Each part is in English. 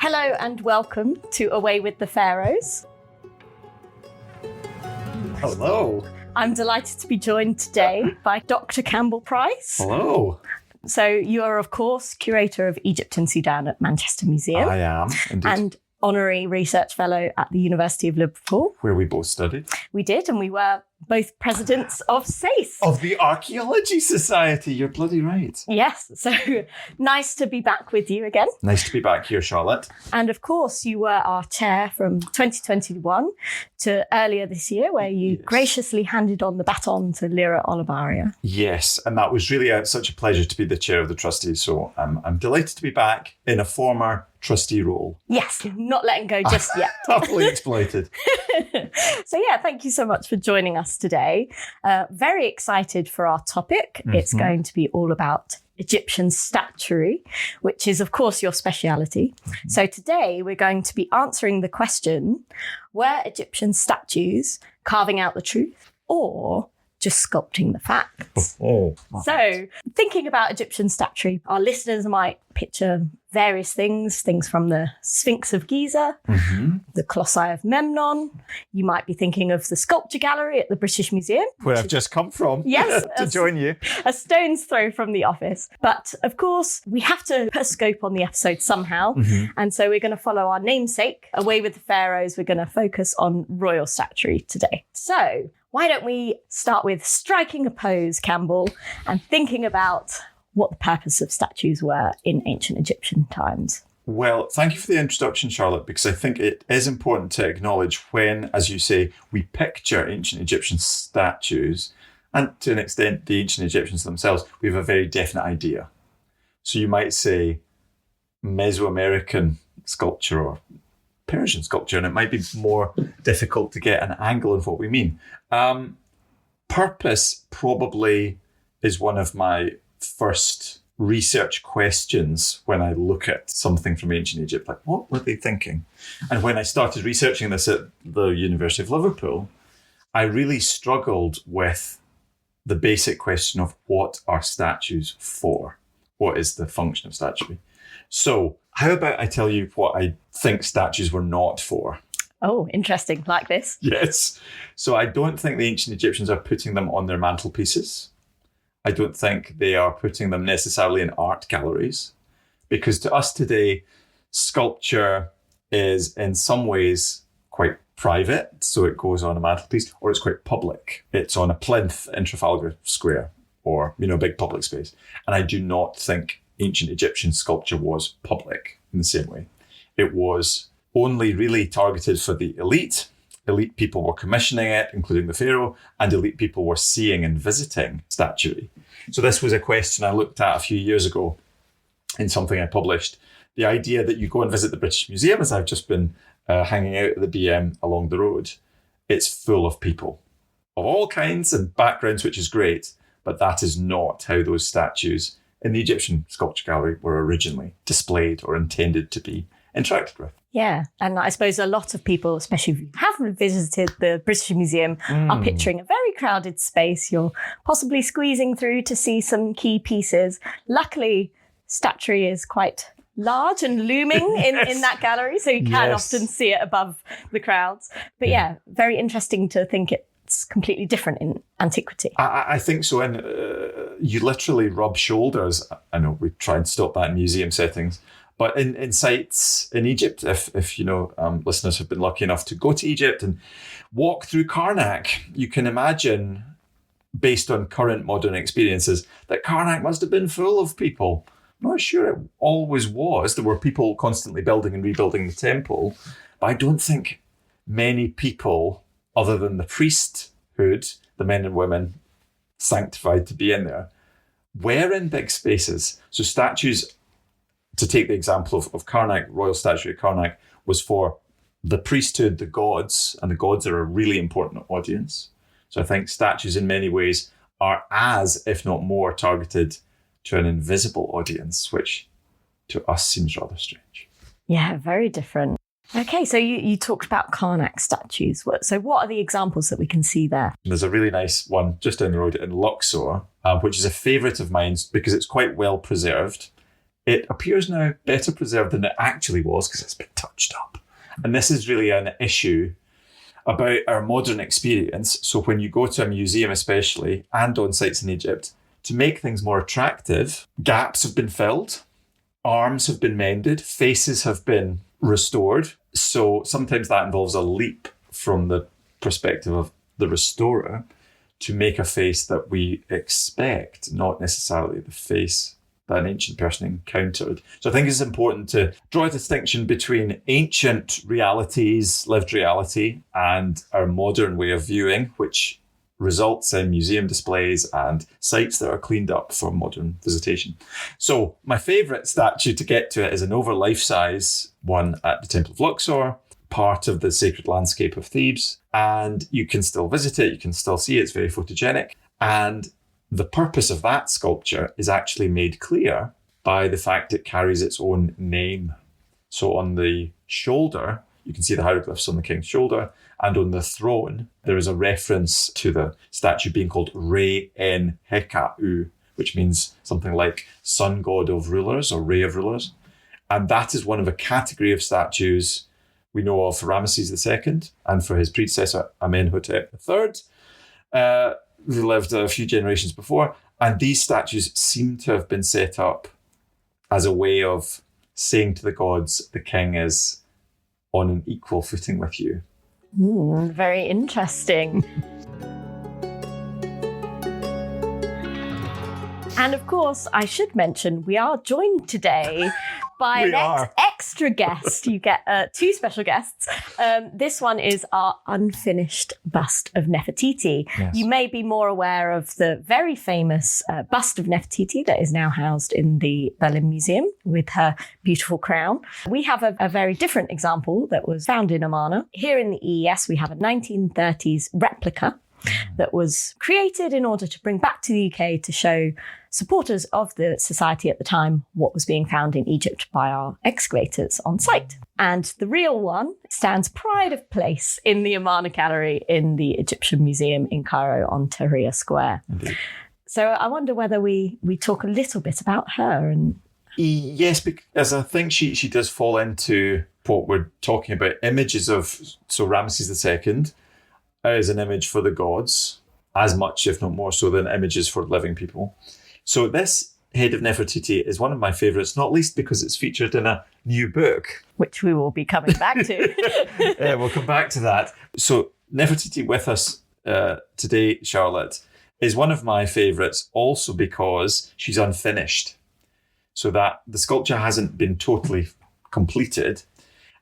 Hello and welcome to Away with the Pharaohs. Hello. I'm delighted to be joined today by Dr. Campbell Price. Hello. So you are, of course, curator of Egypt and Sudan at Manchester Museum. I am, indeed. And honorary research fellow at the University of Liverpool. Where we both studied. We did, and we were both presidents of SACE. Of the Archaeology Society, you're bloody right. Yes, so nice to be back with you again. Nice to be back here, Charlotte. And of course, you were our chair from 2021 to earlier this year, where you graciously handed on the baton to Lyra Olivaria. Yes, and that was really such a pleasure to be the chair of the trustees. So I'm delighted to be back in a former trustee role. Yes, not letting go just yet. Happily exploited. So thank you so much for joining us today. Very excited for our topic. Mm-hmm. It's going to be all about Egyptian statuary, which is, of course, your speciality. Mm-hmm. So today we're going to be answering the question, were Egyptian statues carving out the truth or just sculpting the facts? So thinking about Egyptian statuary, our listeners might picture various things from the Sphinx of Giza, the Colossi of Memnon. You might be thinking of the Sculpture Gallery at the British Museum. Where I've just come from. Yes. To join you. A stone's throw from the office. But of course, we have to put a scope on the episode somehow. Mm-hmm. And so we're going to follow our namesake, Away with the Pharaohs. We're going to focus on royal statuary today. So why don't we start with striking a pose, Campbell, and thinking about what the purpose of statues were in ancient Egyptian times. Well, thank you for the introduction, Charlotte, because I think it is important to acknowledge when, as you say, we picture ancient Egyptian statues, and to an extent, the ancient Egyptians themselves, we have a very definite idea. So you might say Mesoamerican sculpture or Persian sculpture, and it might be more difficult to get an angle of what we mean. Purpose probably is one of my first research questions when I look at something from ancient Egypt, like what were they thinking? And when I started researching this at the University of Liverpool, I really struggled with the basic question of what are statues for? What is the function of statuary? So how about I tell you what I think statues were not for? Oh, interesting. Like this? Yes. So I don't think the ancient Egyptians are putting them on their mantelpieces. I don't think they are putting them necessarily in art galleries, because to us today, sculpture is in some ways quite private. So it goes on a mantelpiece, or it's quite public. It's on a plinth in Trafalgar Square or, big public space. And I do not think ancient Egyptian sculpture was public in the same way. It was only really targeted for the elite. Elite people were commissioning it, including the pharaoh, and elite people were seeing and visiting statuary. So this was a question I looked at a few years ago in something I published. The idea that you go and visit the British Museum, as I've just been hanging out at the BM along the road, it's full of people of all kinds and backgrounds, which is great, but that is not how those statues in the Egyptian Sculpture Gallery were originally displayed or intended to be interacted with. Yeah, and I suppose a lot of people, especially if you haven't visited the British Museum, are picturing a very crowded space. You're possibly squeezing through to see some key pieces. Luckily, statuary is quite large and looming in that gallery, so you can often see it above the crowds. But very interesting to think it's completely different in antiquity. I think so, and you literally rub shoulders. I know we try and stop that in museum settings. But in sites in Egypt, if listeners have been lucky enough to go to Egypt and walk through Karnak, you can imagine, based on current modern experiences, that Karnak must have been full of people. I'm not sure it always was. There were people constantly building and rebuilding the temple. But I don't think many people, other than the priesthood, the men and women sanctified to be in there, were in big spaces. So statues, to take the example of Karnak, royal statue of Karnak, was for the priesthood, the gods, and the gods are a really important audience. So I think statues in many ways are as, if not more, targeted to an invisible audience, which to us seems rather strange. Yeah, very different. Okay, so you talked about Karnak statues. So what are the examples that we can see there? There's a really nice one just down the road in Luxor, which is a favourite of mine because it's quite well preserved. It appears now better preserved than it actually was because it's been touched up. And this is really an issue about our modern experience. So when you go to a museum especially, and on sites in Egypt, to make things more attractive, gaps have been filled, arms have been mended, faces have been restored. So sometimes that involves a leap from the perspective of the restorer to make a face that we expect, not necessarily the face that an ancient person encountered. So I think it's important to draw a distinction between ancient realities, lived reality, and our modern way of viewing, which results in museum displays and sites that are cleaned up for modern visitation. So my favourite statue to get to it is an over life-size one at the Temple of Luxor, part of the sacred landscape of Thebes. And you can still visit it, you can still see it, it's very photogenic. And the purpose of that sculpture is actually made clear by the fact it carries its own name. So on the shoulder, you can see the hieroglyphs on the king's shoulder, and on the throne, there is a reference to the statue being called Re En Hekau, which means something like sun god of rulers or ray of rulers. And that is one of a category of statues we know of for Ramesses II and for his predecessor Amenhotep III, who lived a few generations before. And these statues seem to have been set up as a way of saying to the gods, the king is on an equal footing with you. Very interesting. And of course, I should mention, we are joined today by an extra guest. You get two special guests. This one is our unfinished bust of Nefertiti. Yes. You may be more aware of the very famous bust of Nefertiti that is now housed in the Berlin Museum with her beautiful crown. We have a very different example that was found in Amarna. Here in the EES, we have a 1930s replica that was created in order to bring back to the UK to show supporters of the society at the time what was being found in Egypt by our excavators on site. And the real one stands pride of place in the Amarna Gallery in the Egyptian Museum in Cairo on Tahrir Square. Indeed. So I wonder whether we talk a little bit about her. And yes, because I think she does fall into what we're talking about, images of, so Ramesses II is an image for the gods, as much, if not more so, than images for living people. So this head of Nefertiti is one of my favourites, not least because it's featured in a new book. Which we will be coming back to. Yeah, we'll come back to that. So Nefertiti with us today, Charlotte, is one of my favourites also because she's unfinished. So that the sculpture hasn't been totally completed.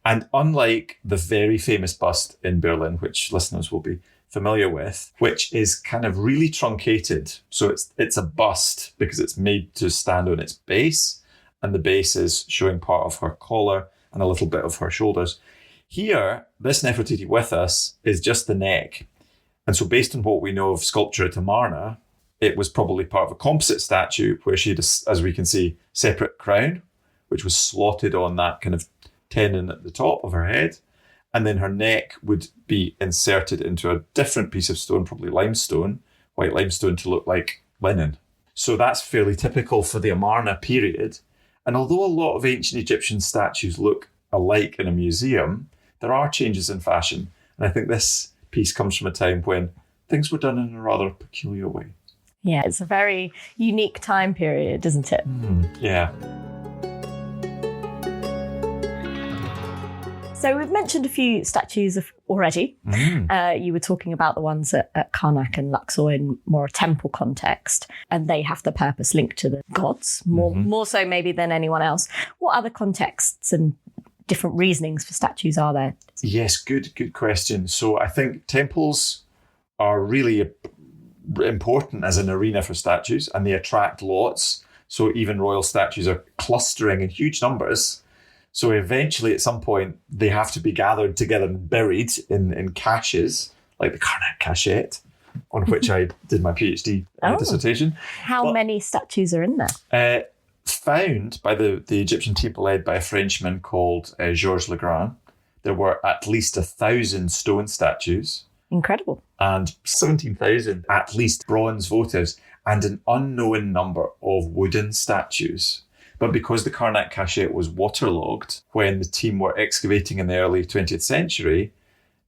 And unlike the very famous bust in Berlin, which listeners will be familiar with, which is kind of really truncated. So it's a bust because it's made to stand on its base, and the base is showing part of her collar and a little bit of her shoulders. Here, this Nefertiti with us is just the neck. And so based on what we know of sculpture at Amarna, it was probably part of a composite statue where she had, as we can see, separate crown, which was slotted on that kind of tenon at the top of her head. And then her neck would be inserted into a different piece of stone, probably limestone, white limestone, to look like linen. So that's fairly typical for the Amarna period. And although a lot of ancient Egyptian statues look alike in a museum, there are changes in fashion. And I think this piece comes from a time when things were done in a rather peculiar way. Yeah, it's a very unique time period, isn't it? Yeah. So we've mentioned a few statues already. You were talking about the ones at Karnak and Luxor in more a temple context, and they have the purpose linked to the gods, more so maybe than anyone else. What other contexts and different reasonings for statues are there? Yes, good question. So I think temples are really important as an arena for statues, and they attract lots. So even royal statues are clustering in huge numbers. So eventually, at some point, they have to be gathered together and buried in caches, like the Karnak cachette, on which I did my PhD dissertation. How many statues are in there? Found by the Egyptian team led by a Frenchman called Georges Legrand, there were at least 1,000 stone statues. Incredible. And 17,000 at least bronze votives, and an unknown number of wooden statues. But because the Karnak cachette was waterlogged, when the team were excavating in the early 20th century,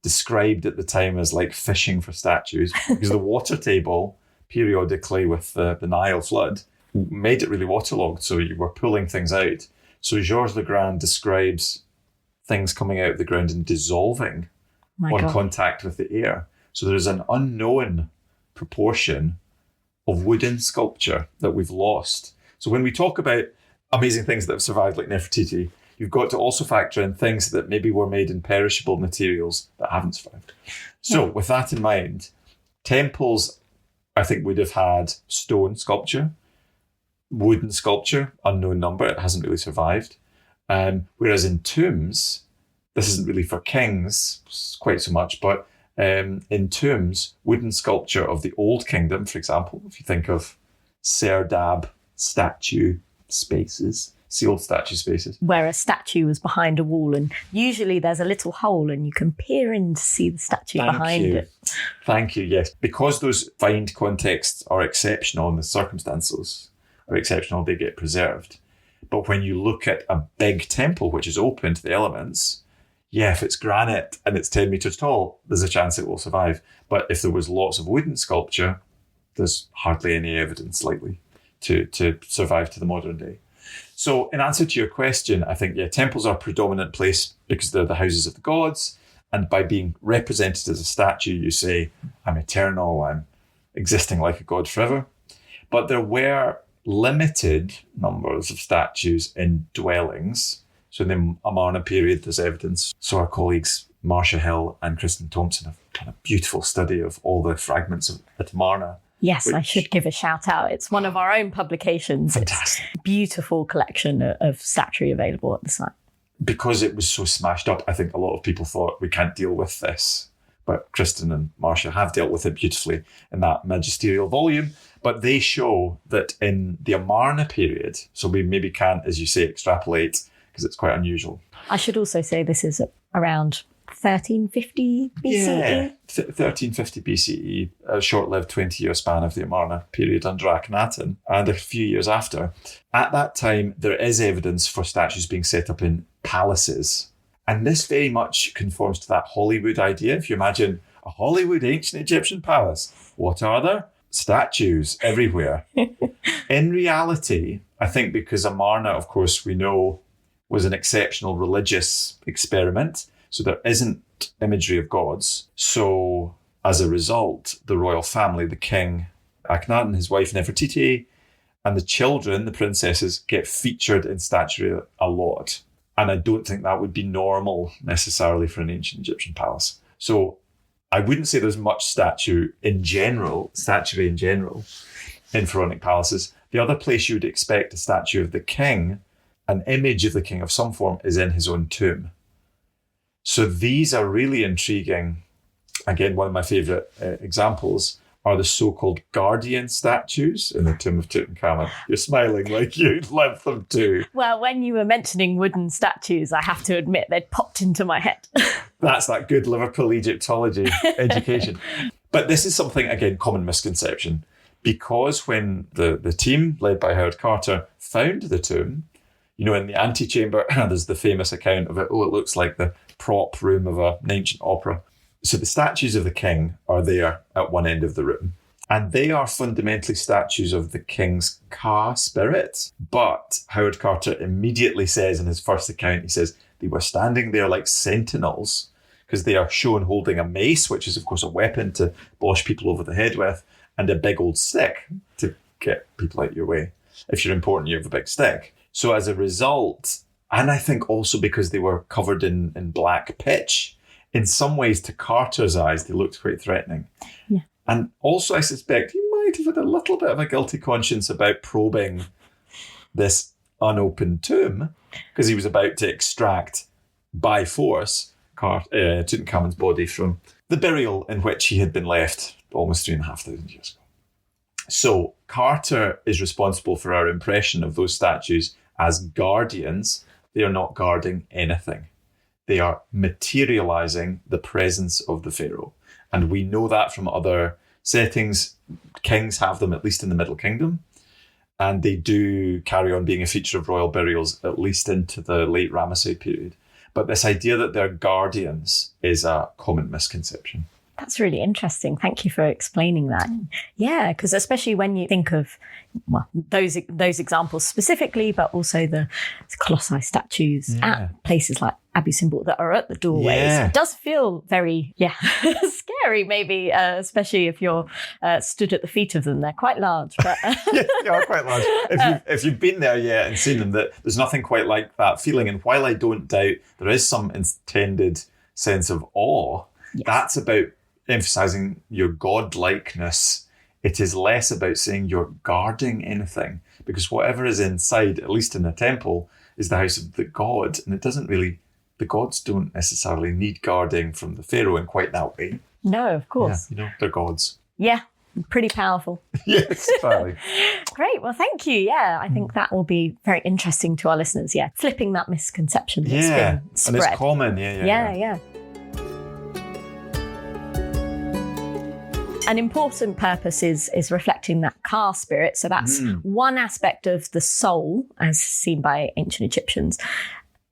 described at the time as like fishing for statues, because the water table periodically with the Nile flood made it really waterlogged, so you were pulling things out. So Georges Legrand describes things coming out of the ground and dissolving contact with the air. So there's an unknown proportion of wooden sculpture that we've lost. So when we talk about amazing things that have survived like Nefertiti, you've got to also factor in things that maybe were made in perishable materials that haven't survived. So with that in mind, temples, I think, would have had stone sculpture, wooden sculpture, unknown number, it hasn't really survived. Whereas in tombs, this isn't really for kings quite so much, but in tombs, wooden sculpture of the Old Kingdom, for example, if you think of Serdab statue spaces, sealed statue spaces. Where a statue was behind a wall, and usually there's a little hole and you can peer in to see the statue behind it. Thank you, yes. Because those find contexts are exceptional and the circumstances are exceptional, they get preserved. But when you look at a big temple which is open to the elements, if it's granite and it's 10 metres tall, there's a chance it will survive. But if there was lots of wooden sculpture, there's hardly any evidence likely to survive to the modern day. So in answer to your question, I think, temples are a predominant place because they're the houses of the gods. And by being represented as a statue, you say, I'm eternal, I'm existing like a god forever. But there were limited numbers of statues in dwellings. So in the Amarna period, there's evidence. So our colleagues, Marcia Hill and Kristen Thompson, have done a beautiful study of all the fragments at Amarna. Yes, I should give a shout out. It's one of our own publications. Fantastic. It's a beautiful collection of statuary available at the site. Because it was so smashed up, I think a lot of people thought we can't deal with this. But Kristen and Marcia have dealt with it beautifully in that magisterial volume. But they show that in the Amarna period, so we maybe can't, as you say, extrapolate because it's quite unusual. I should also say this is around 1350 BCE. Yeah, 1350 BCE, a short-lived 20-year span of the Amarna period under Akhenaten, and a few years after. At that time, there is evidence for statues being set up in palaces. And this very much conforms to that Hollywood idea. If you imagine a Hollywood ancient Egyptian palace, what are there? Statues everywhere. In reality, I think because Amarna, of course, we know, was an exceptional religious experiment, so there isn't imagery of gods. So as a result, the royal family, the king, Akhenaten, his wife Nefertiti, and the children, the princesses, get featured in statuary a lot. And I don't think that would be normal necessarily for an ancient Egyptian palace. So I wouldn't say there's much statuary in general, in pharaonic palaces. The other place you would expect a statue of the king, an image of the king of some form, is in his own tomb. So these are really intriguing. Again, one of my favourite examples are the so-called guardian statues in the tomb of Tutankhamun. You're smiling like you'd love them too. Well, when you were mentioning wooden statues, I have to admit they'd popped into my head. That's that good Liverpool Egyptology education. But this is something, again, common misconception. Because when the team, led by Howard Carter, found the tomb, in the antechamber, there's the famous account of it. It looks like the prop room of an ancient opera. So the statues of the king are there at one end of the room. And they are fundamentally statues of the king's Ka spirit. But Howard Carter immediately says in his first account, he says, they were standing there like sentinels because they are shown holding a mace, which is, of course, a weapon to bosh people over the head with, and a big old stick to get people out of your way. If you're important, you have a big stick. So as a result, and I think also because they were covered in black pitch, in some ways, to Carter's eyes, they looked quite threatening. Yeah. And also, I suspect he might have had a little bit of a guilty conscience about probing this unopened tomb, because he was about to extract, by force, Tutankhamun's body from the burial in which he had been left almost 3,500 years ago. So Carter is responsible for our impression of those statues as guardians. They are not guarding anything. They are materializing the presence of the pharaoh. And we know that from other settings. Kings have them, at least in the Middle Kingdom. And they do carry on being a feature of royal burials, at least into the late Ramesside period. But this idea that they're guardians is a common misconception. That's really interesting. Thank you for explaining that. Yeah, because especially when you think of those examples specifically, but also the colossi statues at places like Abu Simbel that are at the doorways. Yeah. It does feel very, scary maybe, especially if you're stood at the feet of them. They're quite large. But Yes, they are quite large. If you've been there yet and seen them, there's nothing quite like that feeling. And while I don't doubt there is some intended sense of awe, that's about emphasizing your godlikeness. It is less about saying you're guarding anything, because whatever is inside, at least in the temple, is the house of the god, and the gods don't necessarily need guarding from the pharaoh in quite that way. No, of course. Yeah, they're gods. Yeah, pretty powerful. Yes, fairly. Great. Well, thank you. Yeah, I think that will be very interesting to our listeners. Yeah, flipping that misconception that's been spread. And it's common. Yeah. An important purpose is reflecting that Ka spirit. So that's one aspect of the soul as seen by ancient Egyptians.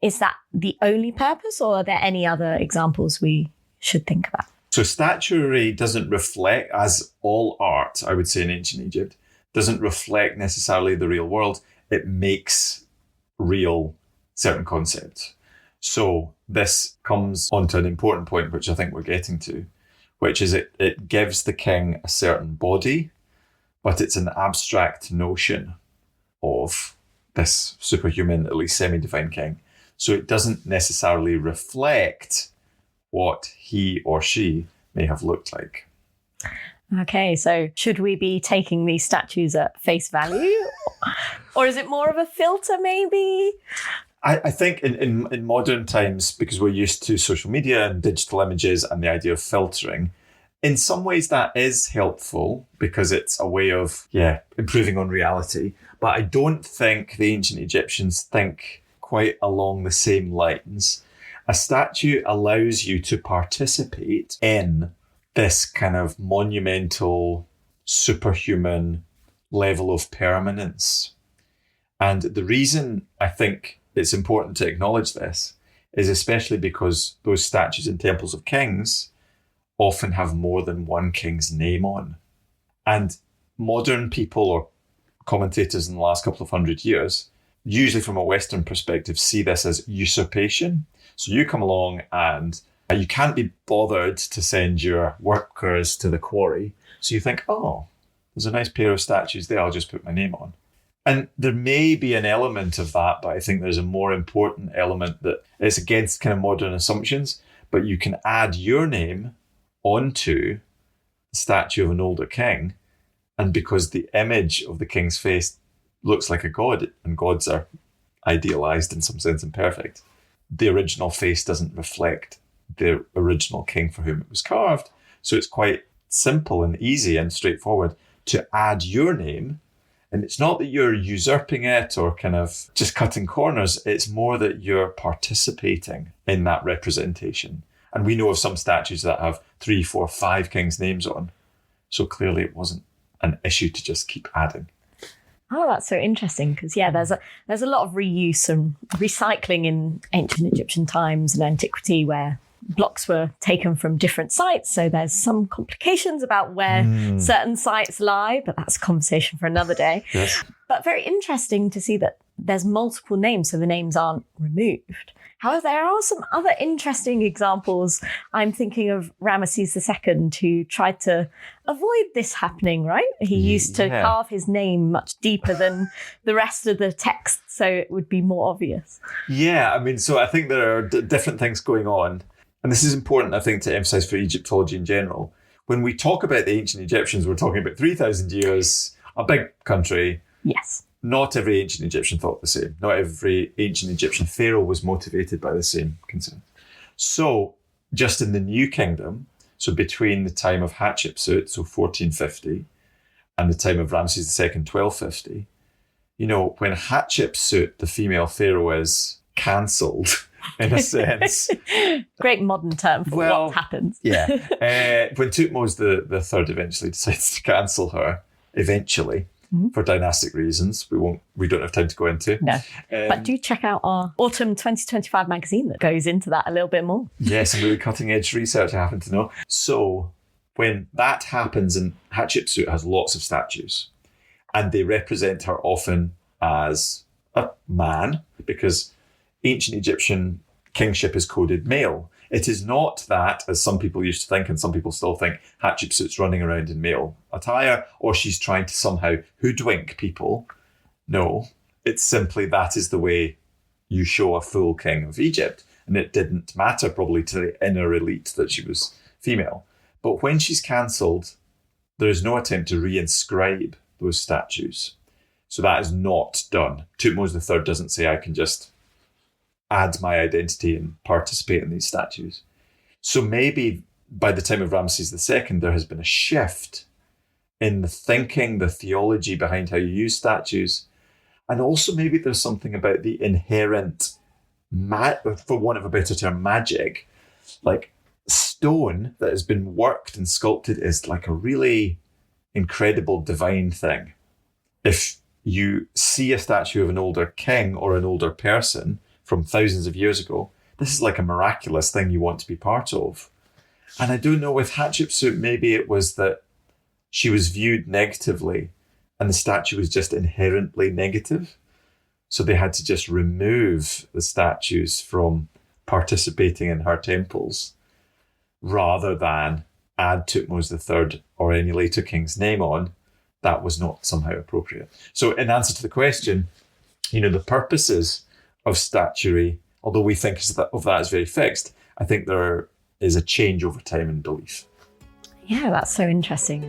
Is that the only purpose, or are there any other examples we should think about? So statuary doesn't reflect, as all art, I would say in ancient Egypt, doesn't reflect necessarily the real world. It makes real certain concepts. So this comes onto an important point, which I think we're getting to, which is it gives the king a certain body, but it's an abstract notion of this superhuman, at least semi-divine king. So it doesn't necessarily reflect what he or she may have looked like. Okay, so should we be taking these statues at face value? Or is it more of a filter maybe? I think in modern times, because we're used to social media and digital images and the idea of filtering, in some ways that is helpful because it's a way of, improving on reality. But I don't think the ancient Egyptians think quite along the same lines. A statue allows you to participate in this kind of monumental, superhuman level of permanence. And the reason I think it's important to acknowledge this is especially because those statues in temples of kings often have more than one king's name on. And modern people or commentators in the last couple of 100 years, usually from a Western perspective, see this as usurpation. So you come along and you can't be bothered to send your workers to the quarry. So you think, oh, there's a nice pair of statues there, I'll just put my name on. And there may be an element of that, but I think there's a more important element that it's against kind of modern assumptions, but you can add your name onto the statue of an older king. And because the image of the king's face looks like a god, and gods are idealized in some sense and perfect, the original face doesn't reflect the original king for whom it was carved. So it's quite simple and easy and straightforward to add your name. And it's not that you're usurping it or kind of just cutting corners. It's more that you're participating in that representation. And we know of some statues that have 3, 4, 5 kings' names on. So clearly it wasn't an issue to just keep adding. Oh, that's so interesting because, there's a lot of reuse and recycling in ancient Egyptian times and antiquity where blocks were taken from different sites. So there's some complications about where certain sites lie, but that's a conversation for another day. Yes. But very interesting to see that there's multiple names, so the names aren't removed. However, there are some other interesting examples. I'm thinking of Ramesses II, who tried to avoid this happening, right? He used to carve his name much deeper than the rest of the text, so it would be more obvious. Yeah, I mean, so I think there are different things going on. And this is important, I think, to emphasize for Egyptology in general. When we talk about the ancient Egyptians, we're talking about 3,000 years, a big country. Yes. Not every ancient Egyptian thought the same. Not every ancient Egyptian pharaoh was motivated by the same concern. So just in the New Kingdom, so between the time of Hatshepsut, so 1450, and the time of Ramesses II, 1250, when Hatshepsut, the female pharaoh, is cancelled, in a sense. Great modern term for what happens. Yeah. When Thutmose the third eventually decides to cancel her, eventually, for dynastic reasons. We don't have time to go into. No. But do check out our Autumn 2025 magazine that goes into that a little bit more. Yes, some really cutting edge research, I happen to know. So when that happens, and Hatshepsut has lots of statues, and they represent her often as a man, because ancient Egyptian kingship is coded male. It is not that, as some people used to think, and some people still think, Hatshepsut's running around in male attire, or she's trying to somehow hoodwink people. No, it's simply that is the way you show a full king of Egypt. And it didn't matter probably to the inner elite that she was female. But when she's cancelled, there is no attempt to reinscribe those statues. So that is not done. Thutmose III doesn't say, I can just add my identity and participate in these statues. So maybe by the time of Ramses II, there has been a shift in the thinking, the theology behind how you use statues. And also maybe there's something about the inherent, for want of a better term, magic. Like stone that has been worked and sculpted is like a really incredible divine thing. If you see a statue of an older king or an older person from thousands of years ago, this is like a miraculous thing you want to be part of. And I don't know, with Hatshepsut, maybe it was that she was viewed negatively and the statue was just inherently negative. So they had to just remove the statues from participating in her temples rather than add Thutmose III or any later king's name on. That was not somehow appropriate. So in answer to the question, the purposes of statuary, although we think of that as very fixed, I think there is a change over time in belief. Yeah, that's so interesting.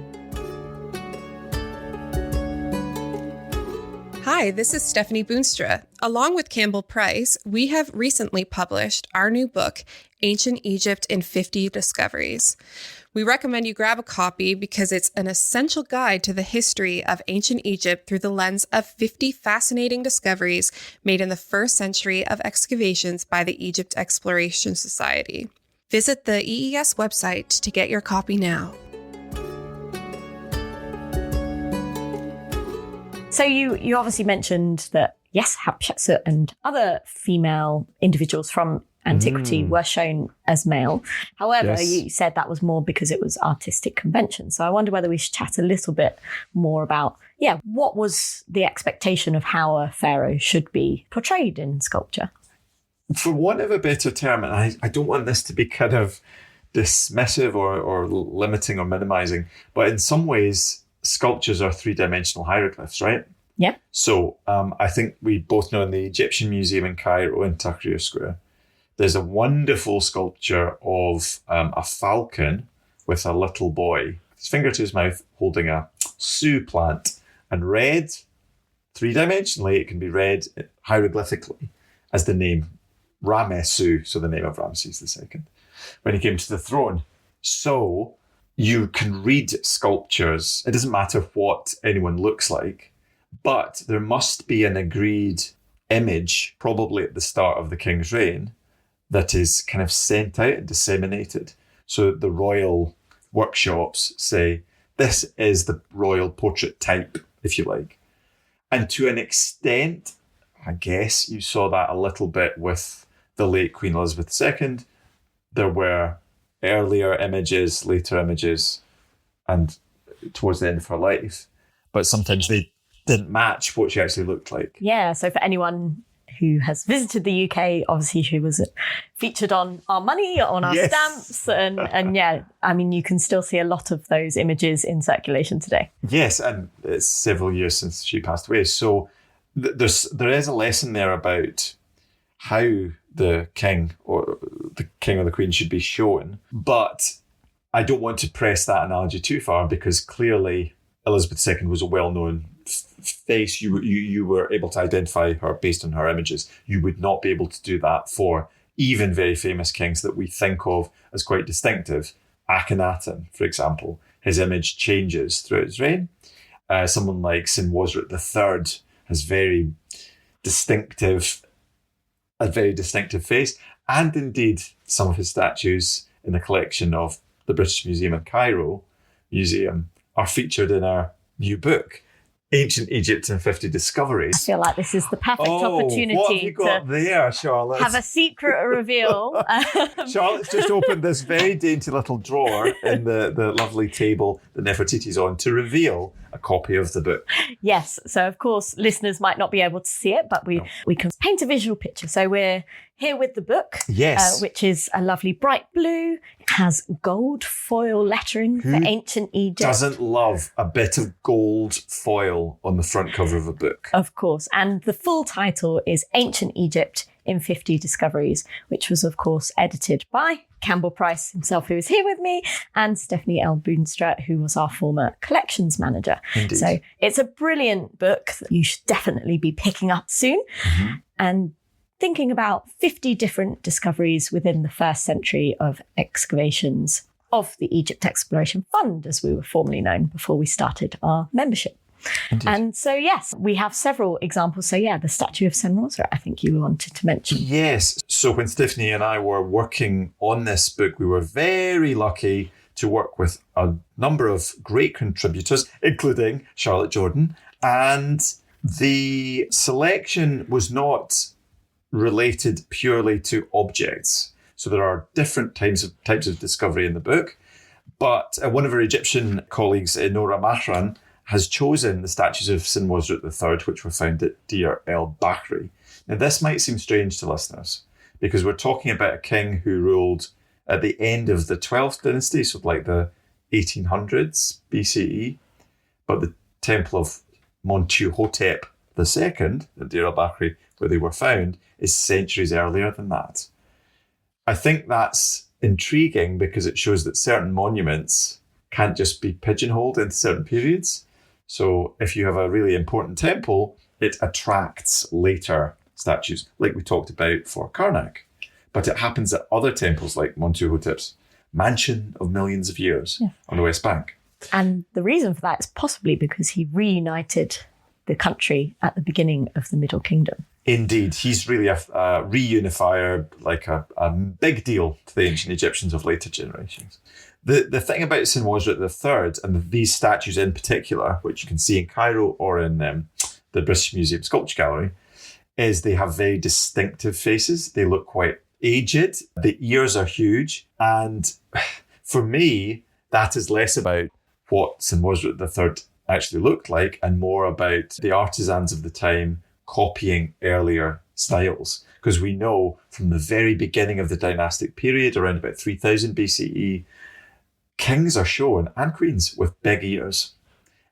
Hi, this is Stephanie Boonstra. Along with Campbell Price, we have recently published our new book, Ancient Egypt in 50 Discoveries. We recommend you grab a copy because it's an essential guide to the history of ancient Egypt through the lens of 50 fascinating discoveries made in the first century of excavations by the Egypt Exploration Society. Visit the EES website to get your copy now. So you obviously mentioned that, yes, Hatshepsut and other female individuals from antiquity were shown as male. However, Yes. you said that was more because it was artistic convention. So I wonder whether we should chat a little bit more about, what was the expectation of how a pharaoh should be portrayed in sculpture? For want of a better term, and I don't want this to be kind of dismissive or limiting or minimizing, but in some ways, sculptures are three-dimensional hieroglyphs, right? Yeah. So I think we both know in the Egyptian Museum in Cairo in Tahrir Square, there's a wonderful sculpture of a falcon with a little boy, his finger to his mouth, holding a su plant, and read three-dimensionally, it can be read hieroglyphically as the name Ramesu, so the name of Ramses II, when he came to the throne. So you can read sculptures. It doesn't matter what anyone looks like, but there must be an agreed image, probably at the start of the king's reign, that is kind of sent out and disseminated. So the royal workshops say, this is the royal portrait type, if you like. And to an extent, I guess you saw that a little bit with the late Queen Elizabeth II. There were earlier images, later images, and towards the end of her life. But sometimes they didn't match what she actually looked like. Yeah, so for anyone who has visited the UK, obviously she was featured on our money, on our stamps, and you can still see a lot of those images in circulation today. Yes, and it's several years since she passed away. So there is a lesson there about how the king or the queen should be shown. But I don't want to press that analogy too far, because clearly Elizabeth II was a well-known face. You were able to identify her based on her images. You would not be able to do that for even very famous kings that we think of as quite distinctive. Akhenaten, for example, his image changes throughout his reign. Someone like Senwosret III has a very distinctive face. And indeed, some of his statues in the collection of the British Museum in Cairo Museum are featured in our new book. Ancient Egypt and 50 Discoveries. I feel like this is the perfect What have opportunity you got there, Charlotte? have a secret reveal. Charlotte's just opened this very dainty little drawer in the lovely table that Nefertiti's on to reveal a copy of the book. Yes. So, of course, listeners might not be able to see it, but we can paint a visual picture. So we're here with the book, Yes. which is a lovely bright blue. It has gold foil lettering for ancient Egypt. Doesn't love a bit of gold foil on the front cover of a book? Of course. And the full title is Ancient Egypt in 50 Discoveries, which was, of course, edited by Campbell Price himself, who is here with me, and Stephanie L. Boonstra, who was our former collections manager. Indeed. So it's a brilliant book that you should definitely be picking up soon. Mm-hmm. And thinking about 50 different discoveries within the first century of excavations of the Egypt Exploration Fund, as we were formerly known before we started our membership. Indeed. And so, yes, we have several examples. So, yeah, the statue of Senwosret, I think you wanted to mention. Yes. So when Stephanie and I were working on this book, we were very lucky to work with a number of great contributors, including Charlotte Jordan. And the selection was not related purely to objects. So there are different types of discovery in the book. But one of our Egyptian colleagues, Nora Mahran, has chosen the statues of Senwosret III, which were found at Deir el-Bahri. Now, this might seem strange to listeners because we're talking about a king who ruled at the end of the 12th dynasty, so like the 1800s BCE. But the temple of Montuhotep II at Deir el-Bahri, where they were found, is centuries earlier than that. I think that's intriguing because it shows that certain monuments can't just be pigeonholed into certain periods. So if you have a really important temple, it attracts later statues, like we talked about for Karnak. But it happens at other temples like Montuhotep's mansion of millions of years on the West Bank. And the reason for that is possibly because he reunited the country at the beginning of the Middle Kingdom. Indeed, he's really a reunifier, like a big deal to the ancient Egyptians of later generations. The thing about Senwosret III, and these statues in particular, which you can see in Cairo or in the British Museum Sculpture Gallery, is they have very distinctive faces. They look quite aged. The ears are huge. And for me, that is less about what Senwosret III actually looked like and more about the artisans of the time copying earlier styles. Because we know from the very beginning of the dynastic period, around about 3000 BCE, kings are shown, and queens, with big ears.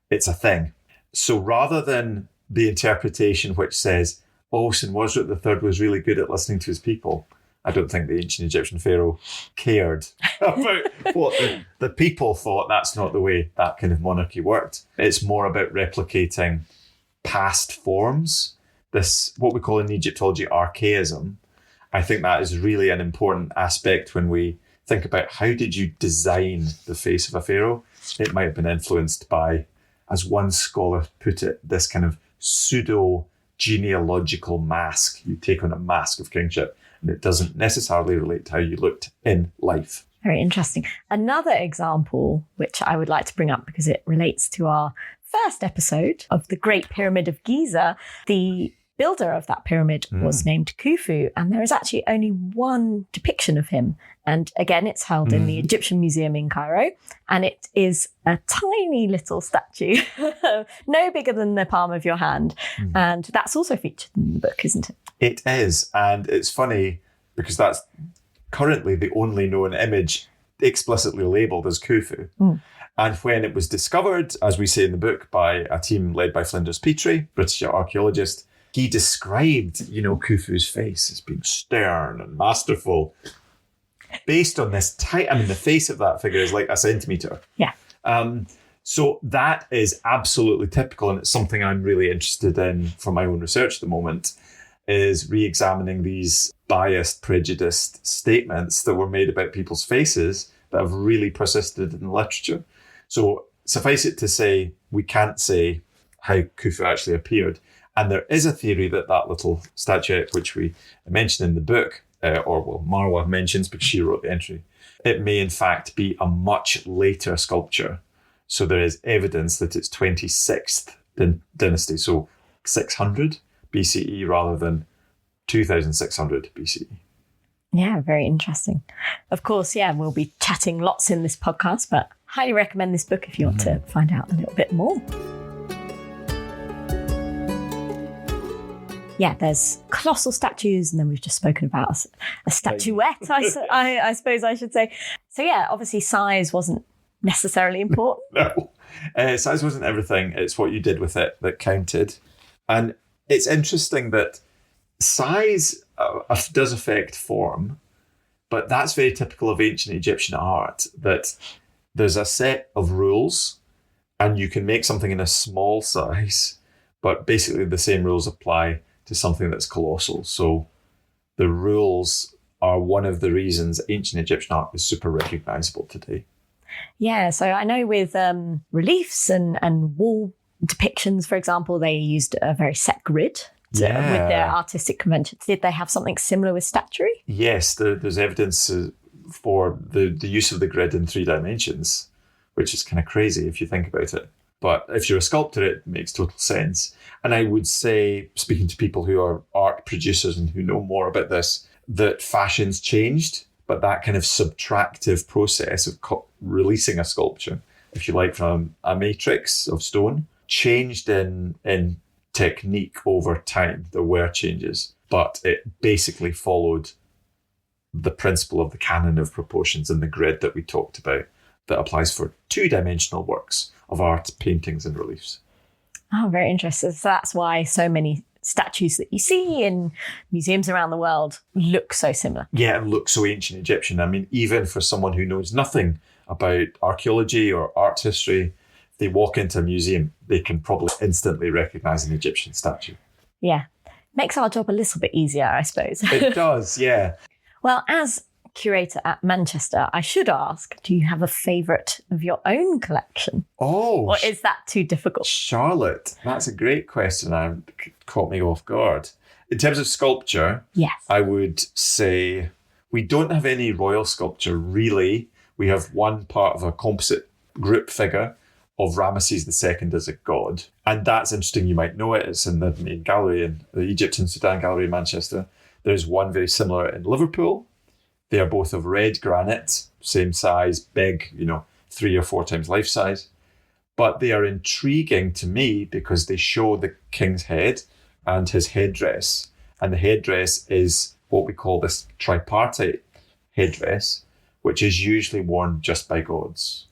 It's a thing. So rather than the interpretation which says, oh, Senwosret III was really good at listening to his people, I don't think the ancient Egyptian pharaoh cared about what the people thought. That's not the way that kind of monarchy worked. It's more about replicating past forms. This, what we call in Egyptology, archaism. I think that is really an important aspect when we think about how did you design the face of a pharaoh. It might have been influenced by, as one scholar put it, this kind of pseudo-genealogical mask. You take on a mask of kingship, and it doesn't necessarily relate to how you looked in life. Very interesting. Another example, which I would like to bring up because it relates to our first episode of the Great Pyramid of Giza, the builder of that pyramid was named Khufu, and there is actually only one depiction of him. And again, it's held in the Egyptian Museum in Cairo, and it is a tiny little statue, no bigger than the palm of your hand. And that's also featured in the book, isn't it? It is, and it's funny because that's currently the only known image explicitly labelled as Khufu. And when it was discovered, as we say in the book, by a team led by Flinders Petrie, British archaeologist, he described, Khufu's face as being stern and masterful. Based on this the face of that figure is like a centimetre. Yeah. So that is absolutely typical, and it's something I'm really interested in for my own research at the moment, is re-examining these biased, prejudiced statements that were made about people's faces that have really persisted in the literature. So suffice it to say, we can't say how Khufu actually appeared. And there is a theory that little statuette, which we mentioned in the book, Marwa mentions because she wrote the entry, it may in fact be a much later sculpture. So there is evidence that it's 26th dynasty. So 600 BCE rather than 2600 BCE. Yeah, very interesting. Of course, yeah, we'll be chatting lots in this podcast, but highly recommend this book if you want to find out a little bit more. Yeah, there's colossal statues, and then we've just spoken about a statuette, I suppose I should say. So yeah, obviously size wasn't necessarily important. No, size wasn't everything. It's what you did with it that counted. And it's interesting that size does affect form, but that's very typical of ancient Egyptian art, that there's a set of rules and you can make something in a small size, but basically the same rules apply to something that's colossal. So the rules are one of the reasons ancient Egyptian art is super recognizable today. Yeah, so I know with reliefs and wall depictions, for example, they used a very set grid with their artistic conventions. Did they have something similar with statuary? Yes, there's evidence for the use of the grid in 3 dimensions, which is kind of crazy if you think about it. But if you're a sculptor, it makes total sense. And I would say, speaking to people who are art producers and who know more about this, that fashion's changed, but that kind of subtractive process of releasing a sculpture, if you like, from a matrix of stone, changed in technique over time. There were changes, but it basically followed the principle of the canon of proportions and the grid that we talked about that applies for 2-dimensional works of art, paintings and reliefs. Oh, very interesting. So that's why so many statues that you see in museums around the world look so similar. Yeah, and look so ancient Egyptian. I mean, even for someone who knows nothing about archaeology or art history, if they walk into a museum, they can probably instantly recognize an Egyptian statue. Yeah. Makes our job a little bit easier, I suppose. It does, yeah. Well, as curator at Manchester, I should ask, do you have a favourite of your own collection? Oh. Or is that too difficult? Charlotte, that's a great question. Caught me off guard. In terms of sculpture, yes, I would say we don't have any royal sculpture, really. We have one part of a composite group figure of Ramesses II as a god. And that's interesting. You might know it. It's in the main gallery in the Egyptian Sudan Gallery in Manchester. There's one very similar in Liverpool. They are both of red granite, same size, big, 3 or 4 times life size. But they are intriguing to me because they show the king's head and his headdress. And the headdress is what we call this tripartite headdress, which is usually worn just by gods.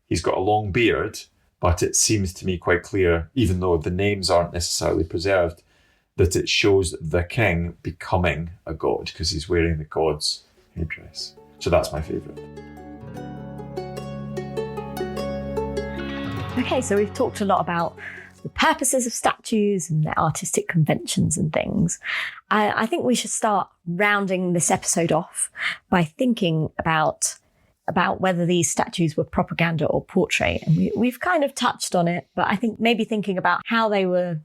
He's got a long beard, but it seems to me quite clear, even though the names aren't necessarily preserved, that it shows the king becoming a god because he's wearing the god's headdress. So that's my favourite. Okay, so we've talked a lot about the purposes of statues and their artistic conventions and things. I think we should start rounding this episode off by thinking about whether these statues were propaganda or portrait. And we've kind of touched on it, but I think maybe thinking about how they were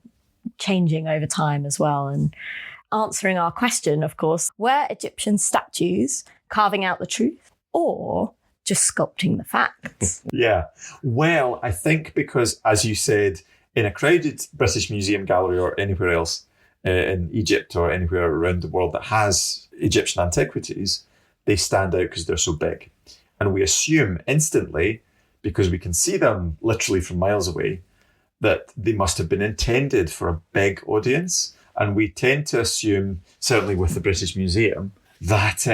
changing over time as well, and answering our question, of course, were Egyptian statues carving out the truth or just sculpting the facts? Yeah. Well, I think because, as you said, in a crowded British Museum gallery or anywhere else in Egypt or anywhere around the world that has Egyptian antiquities, they stand out because they're so big. And we assume instantly, because we can see them literally from miles away, that they must have been intended for a big audience. And we tend to assume, certainly with the British Museum, that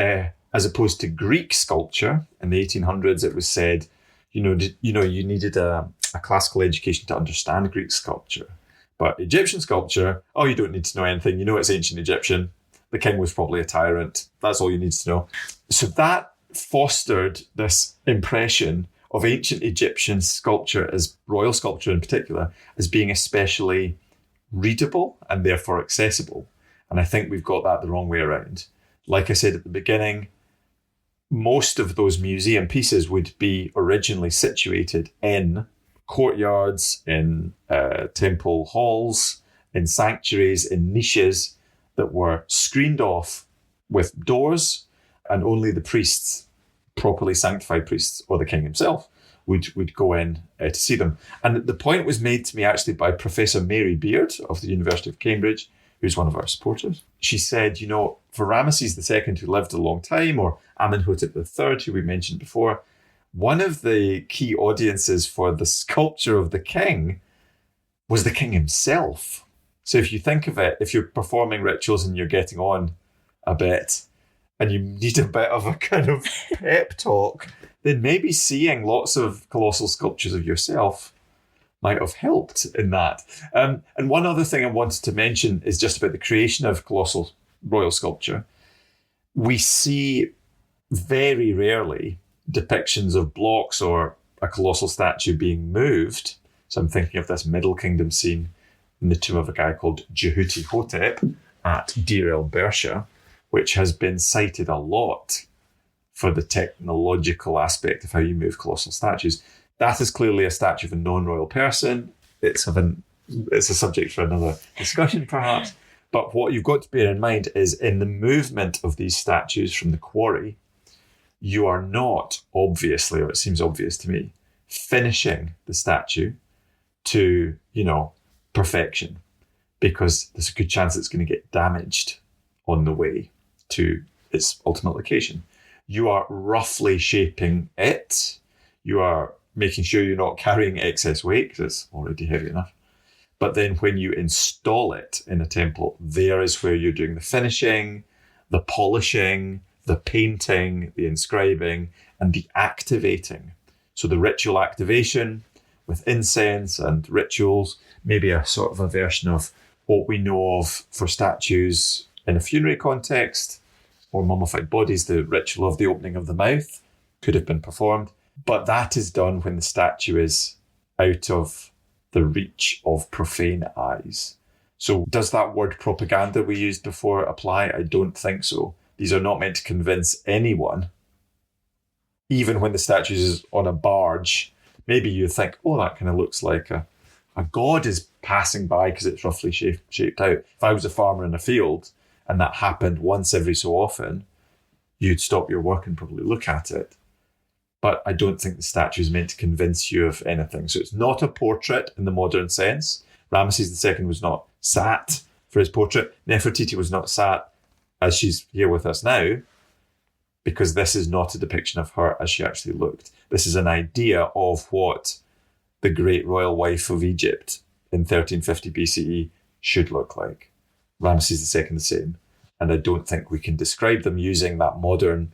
as opposed to Greek sculpture in the 1800s, it was said, you needed a classical education to understand Greek sculpture. But Egyptian sculpture, you don't need to know anything. You know it's ancient Egyptian. The king was probably a tyrant. That's all you need to know. So that fostered this impression of ancient Egyptian sculpture, as royal sculpture in particular, as being especially readable and therefore accessible. And I think we've got that the wrong way around. Like I said at the beginning, most of those museum pieces would be originally situated in courtyards, in temple halls, in sanctuaries, in niches that were screened off with doors, and only the priests, properly sanctified priests, or the king himself, would go in to see them. And the point was made to me actually by Professor Mary Beard of the University of Cambridge, who's one of our supporters. She said, for Ramesses II, who lived a long time, or Amenhotep III, who we mentioned before, one of the key audiences for the sculpture of the king was the king himself. So if you think of it, if you're performing rituals and you're getting on a bit and you need a bit of a kind of pep talk, then maybe seeing lots of colossal sculptures of yourself might have helped in that. And one other thing I wanted to mention is just about the creation of colossal royal sculpture. We see very rarely depictions of blocks or a colossal statue being moved. So I'm thinking of this Middle Kingdom scene in the tomb of a guy called Jehuti Hotep at Deir el-Bersha, which has been cited a lot for the technological aspect of how you move colossal statues. That is clearly a statue of a non-royal person. It's a subject for another discussion, perhaps. But what you've got to bear in mind is in the movement of these statues from the quarry, you are not obviously, or it seems obvious to me, finishing the statue to, perfection, because there's a good chance it's going to get damaged on the way to its ultimate location. You are roughly shaping it. You are making sure you're not carrying excess weight because it's already heavy enough. But then when you install it in a temple, there is where you're doing the finishing, the polishing, the painting, the inscribing, and the activating. So the ritual activation with incense and rituals, maybe a sort of a version of what we know of for statues in a funerary context, or mummified bodies, the ritual of the opening of the mouth could have been performed. But that is done when the statue is out of the reach of profane eyes. So does that word propaganda we used before apply? I don't think so. These are not meant to convince anyone. Even when the statue is on a barge, maybe you think, that kind of looks like a god is passing by because it's roughly shaped out. If I was a farmer in a field and that happened once every so often, you'd stop your work and probably look at it. But I don't think the statue is meant to convince you of anything. So it's not a portrait in the modern sense. Ramesses II was not sat for his portrait. Nefertiti was not sat as she's here with us now, because this is not a depiction of her as she actually looked. This is an idea of what the great royal wife of Egypt in 1350 BCE should look like. Ramesses II the same. And I don't think we can describe them using that modern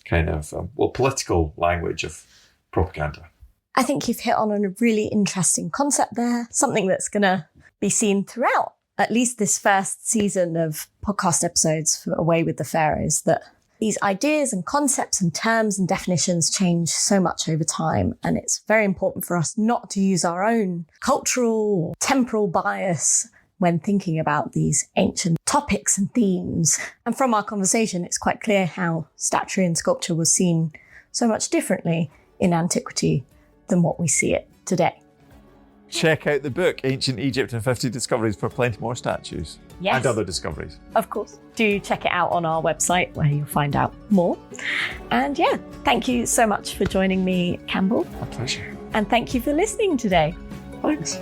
kind of, political language of propaganda. I think you've hit on a really interesting concept there, something that's going to be seen throughout at least this first season of podcast episodes for Away with the Pharaohs, that these ideas and concepts and terms and definitions change so much over time. And it's very important for us not to use our own cultural or temporal bias when thinking about these ancient topics and themes. And from our conversation, it's quite clear how statuary and sculpture was seen so much differently in antiquity than what we see it today. Check out the book, Ancient Egypt and 50 Discoveries, for plenty more statues. Yes. And other discoveries. Of course. Do check it out on our website where you'll find out more. And thank you so much for joining me, Campbell. My pleasure. And thank you for listening today. Thanks.